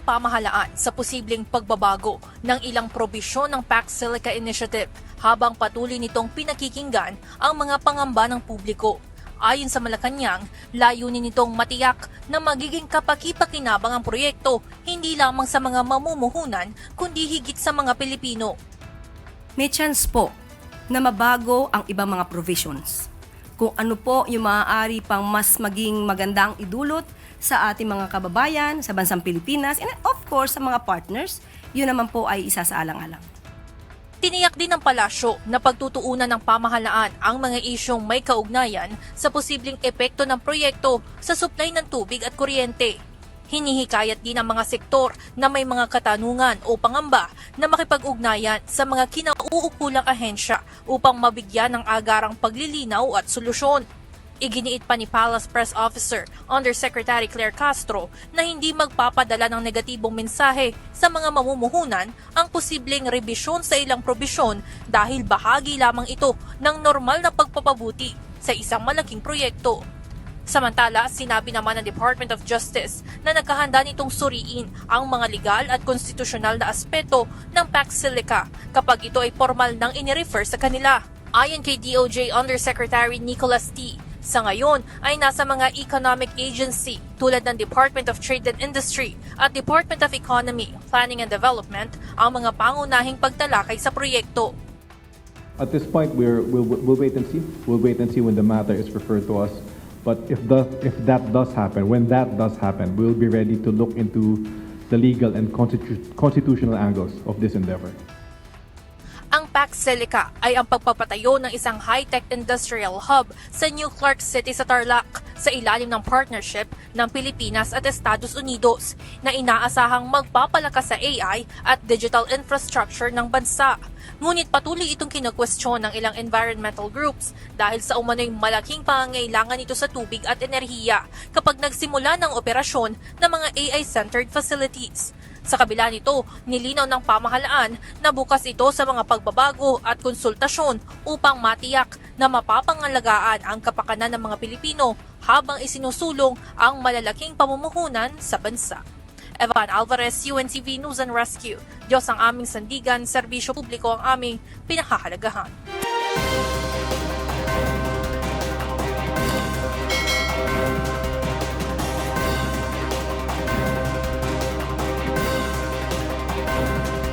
pamahalaan sa posibleng pagbabago ng ilang probisyon ng Pax Silica Initiative habang patuloy nitong pinakikinggan ang mga pangamba ng publiko. Ayon sa Malacanang, layunin nitong matiyak na magiging kapaki-pakinabang ang proyekto hindi lamang sa mga mamumuhunan kundi higit sa mga Pilipino. May chance po na mabago ang ibang mga provisions. Kung ano po yung maaari pang mas maging magandang idulot sa ating mga kababayan, sa bansang Pilipinas, and of course sa mga partners, yun naman po ay isa sa alang-alang. Tiniyak din ng palasyo na pagtutuunan ng pamahalaan ang mga isyong may kaugnayan sa posibleng epekto ng proyekto sa supply ng tubig at kuryente. Hinihikayat din ang mga sektor na may mga katanungan o pangamba na makipag-ugnayan sa mga kinauukulang ahensya upang mabigyan ng agarang paglilinaw at solusyon. Iginiit pa ni Palace Press Officer Undersecretary Claire Castro na hindi magpapadala ng negatibong mensahe sa mga mamumuhunan ang posibleng rebisyon sa ilang probisyon dahil bahagi lamang ito ng normal na pagpapabuti sa isang malaking proyekto. Samantala, sinabi naman ng Department of Justice na nagkahanda nitong suriin ang mga legal at konstitusyonal na aspeto ng Pax Silica kapag ito ay formal nang inirefer sa kanila. Ayon kay DOJ Undersecretary Nicholas T., sa ngayon ay nasa mga economic agency tulad ng Department of Trade and Industry at Department of Economy, Planning and Development ang mga pangunahing pagtalakay sa proyekto. At this point, we'll wait and see. We'll wait and see when the matter is referred to us. But if that does happen, when that does happen, we'll be ready to look into the legal and constitutional angles of this endeavor. Ang Pax Silica ay ang pagpapatayo ng isang high-tech industrial hub sa New Clark City sa Tarlac sa ilalim ng partnership ng Pilipinas at Estados Unidos na inaasahang magpapalakas sa AI at digital infrastructure ng bansa. Ngunit patuloy itong kinukwestiyon ng ilang environmental groups dahil sa umano'y malaking pangangailangan ito sa tubig at enerhiya kapag nagsimula ng operasyon ng mga AI-centered facilities. Sa kabila nito, nilinaw ng pamahalaan na bukas ito sa mga pagbabago at konsultasyon upang matiyak na mapapangalagaan ang kapakanan ng mga Pilipino habang isinusulong ang malalaking pamumuhunan sa bansa. Evan Alvarez, UNTV News and Rescue. Diyos ang aming sandigan, serbisyo publiko ang aming pinakahalagahan.